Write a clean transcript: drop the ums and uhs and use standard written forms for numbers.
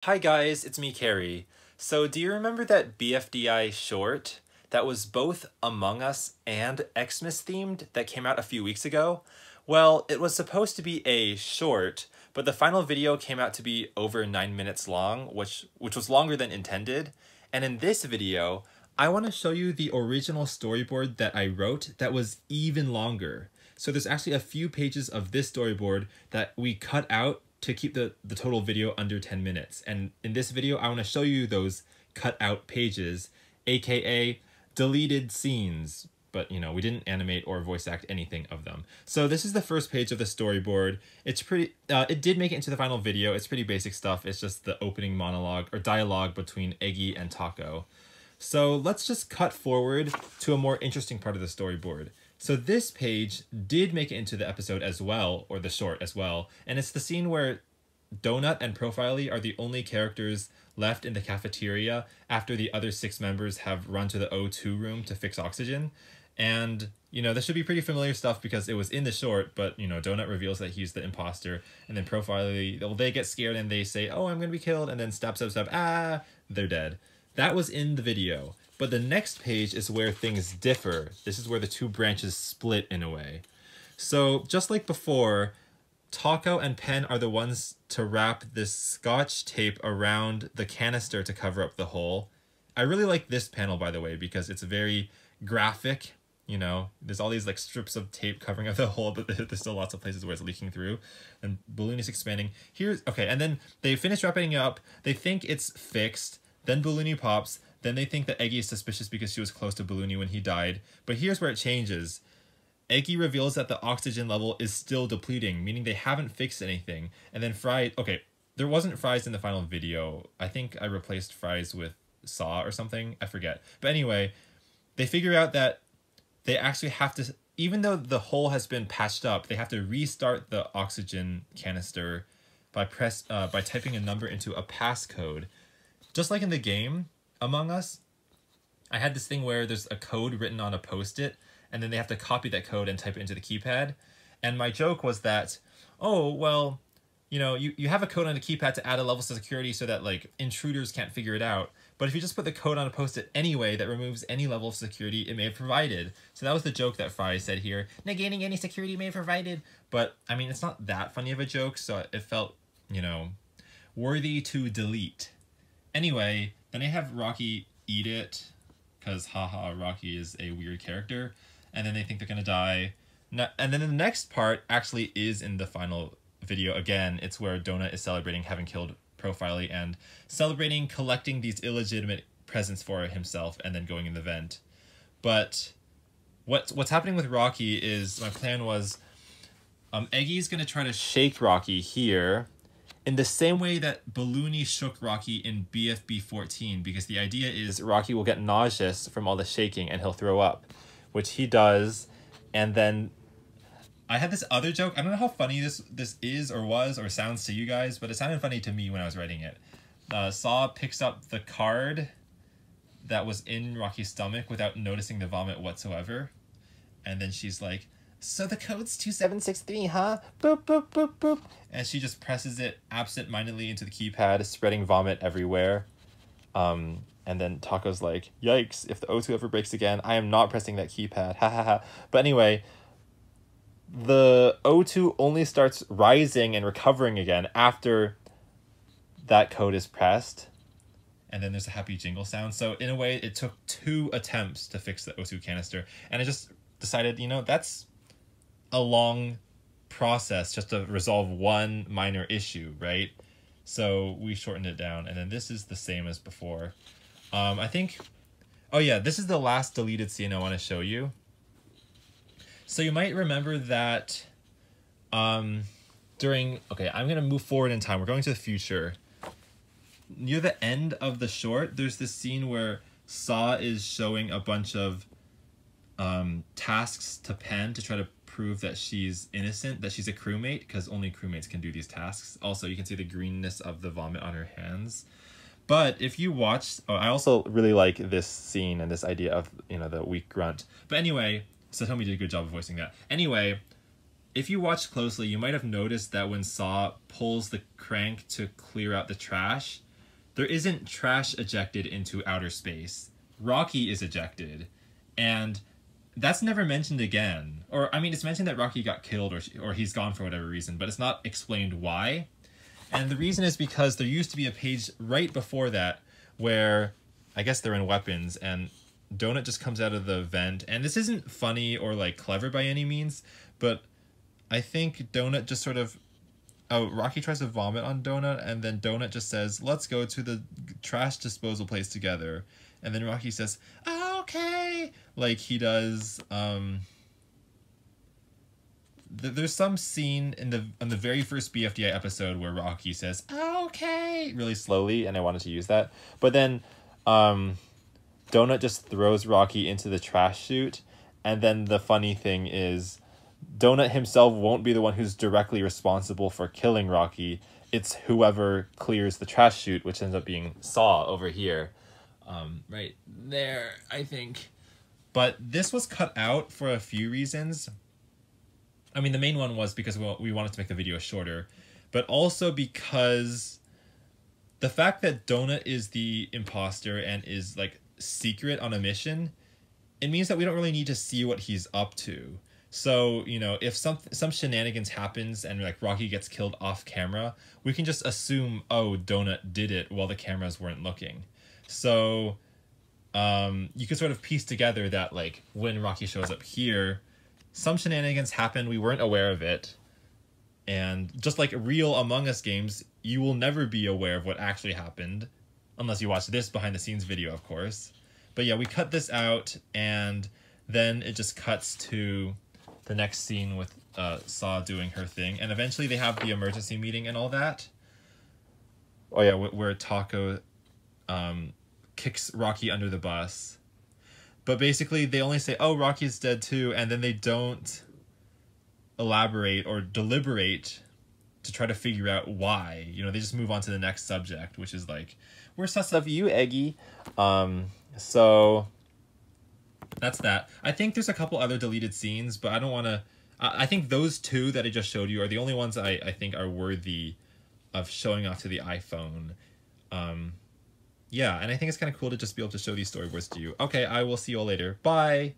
Hi guys, it's me, Carrie. So do you remember that BFDI short that was both Among Us and Xmas themed that came out a few weeks ago? Well, it was supposed to be a short, but the final video came out to be over 9 minutes long, which was longer than intended. And in this video, I want to show you the original storyboard that I wrote that was even longer. So there's actually a few pages of this storyboard that we cut out to keep the total video under 10 minutes. And in this video, I want to show you those cut out pages, aka deleted scenes. But, we didn't animate or voice act anything of them. So this is the first page of the storyboard. It's pretty, it did make it into the final video. It's pretty basic stuff. It's just the opening monologue or dialogue between Eggy and Taco. So let's just cut forward to a more interesting part of the storyboard. So this page did make it into the episode as well, or the short as well, and it's the scene where Donut and Profiley are the only characters left in the cafeteria after the other 6 members have run to the O2 room to fix oxygen. And, this should be pretty familiar stuff because it was in the short, but, Donut reveals that he's the imposter, and then Profiley, well, they get scared and they say, oh, I'm gonna be killed, and then stab, they're dead. That was in the video. But the next page is where things differ. This is where the two branches split in a way. So just like before, Taco and Pen are the ones to wrap this scotch tape around the canister to cover up the hole. I really like this panel, by the way, because it's very graphic. There's all these like strips of tape covering up the hole, but there's still lots of places where it's leaking through. And Balloon is expanding. Okay, and then they finish wrapping it up. They think it's fixed. Then Balloony pops. Then they think that Eggy is suspicious because she was close to Balloony when he died. But here's where it changes. Eggy reveals that the oxygen level is still depleting, meaning they haven't fixed anything. And then Fries... Okay, there wasn't Fries in the final video. I think I replaced Fries with Saw or something. I forget. But anyway, they figure out that they actually have to... Even though the hole has been patched up, they have to restart the oxygen canister by typing a number into a passcode. Just like in the game Among Us, I had this thing where there's a code written on a post-it, and then they have to copy that code and type it into the keypad. And my joke was that, oh, well, you have a code on a keypad to add a level of security so that, like, intruders can't figure it out. But if you just put the code on a post-it anyway that removes any level of security it may have provided. So that was the joke that Fry said here, negating any security may have provided. But, I mean, it's not that funny of a joke, so it felt, worthy to delete. Anyway, then I have Rocky eat it, because haha, Rocky is a weird character, and then they think they're gonna die. And then the next part actually is in the final video again. It's where Donut is celebrating having killed Profiley and celebrating collecting these illegitimate presents for himself and then going in the vent. But what's happening with Rocky is, my plan was, Eggy's gonna try to shake Rocky here, in the same way that Balloony shook Rocky in BFB 14, because the idea is Rocky will get nauseous from all the shaking and he'll throw up, which he does. And then I had this other joke. I don't know how funny this is or was or sounds to you guys, but it sounded funny to me when I was writing it. Saw picks up the card that was in Rocky's stomach without noticing the vomit whatsoever. And then she's like, so the code's 2763, huh? Boop, boop, boop, boop. And she just presses it absent-mindedly into the keypad, spreading vomit everywhere. And then Taco's like, yikes, if the O2 ever breaks again, I am not pressing that keypad, ha ha ha. But anyway, the O2 only starts rising and recovering again after that code is pressed. And then there's a happy jingle sound. So in a way, it took 2 attempts to fix the O2 canister. And I just decided, that's a long process just to resolve one minor issue, right? So we shortened it down, and then this is the same as before. I think, oh yeah, this is the last deleted scene I want to show you. So you might remember that okay, I'm going to move forward in time. We're going to the future. Near the end of the short, there's this scene where Saw is showing a bunch of tasks to Pen to try to prove that she's innocent, that she's a crewmate, because only crewmates can do these tasks. Also, you can see the greenness of the vomit on her hands. But if you watch, I also really like this scene and this idea of, the weak grunt. But anyway, Satomi did a good job of voicing that. Anyway, if you watched closely, you might have noticed that when Saw pulls the crank to clear out the trash, there isn't trash ejected into outer space. Rocky is ejected, and that's never mentioned again. Or, I mean, it's mentioned that Rocky got killed or he's gone for whatever reason, but it's not explained why. And the reason is because there used to be a page right before that where I guess they're in weapons and Donut just comes out of the vent. And this isn't funny or like clever by any means, but I think Donut just sort of... Oh, Rocky tries to vomit on Donut, and then Donut just says, let's go to the trash disposal place together. And then Rocky says, okay, like he does. There's some scene in the very first BFDI episode where Rocky says, okay, really slowly, and I wanted to use that. But then Donut just throws Rocky into the trash chute, and then the funny thing is Donut himself won't be the one who's directly responsible for killing Rocky. It's whoever clears the trash chute, which ends up being Saw over here. Right there, I think. But this was cut out for a few reasons. I mean, the main one was because we wanted to make the video shorter, but also because the fact that Donut is the imposter and is like secret on a mission, it means that we don't really need to see what he's up to. So, you know, if some shenanigans happens and like Rocky gets killed off camera, we can just assume, oh, Donut did it while the cameras weren't looking. So you can sort of piece together that like when Rocky shows up here, some shenanigans happened, we weren't aware of it. And just like real Among Us games, you will never be aware of what actually happened, unless you watch this behind the scenes video, of course. But yeah, we cut this out, and then it just cuts to the next scene with Saw doing her thing. And eventually they have the emergency meeting and all that. Oh yeah, where Taco kicks Rocky under the bus. But basically they only say, oh, Rocky's dead too, and then they don't elaborate or deliberate to try to figure out why. You know, they just move on to the next subject, which is like, we're sus of you, Eggy. So that's that. I think there's a couple other deleted scenes, but I don't want to... I think those two that I just showed you are the only ones I think are worthy of showing off to the iPhone. Yeah, and I think it's kind of cool to just be able to show these storyboards to you. Okay, I will see you all later. Bye!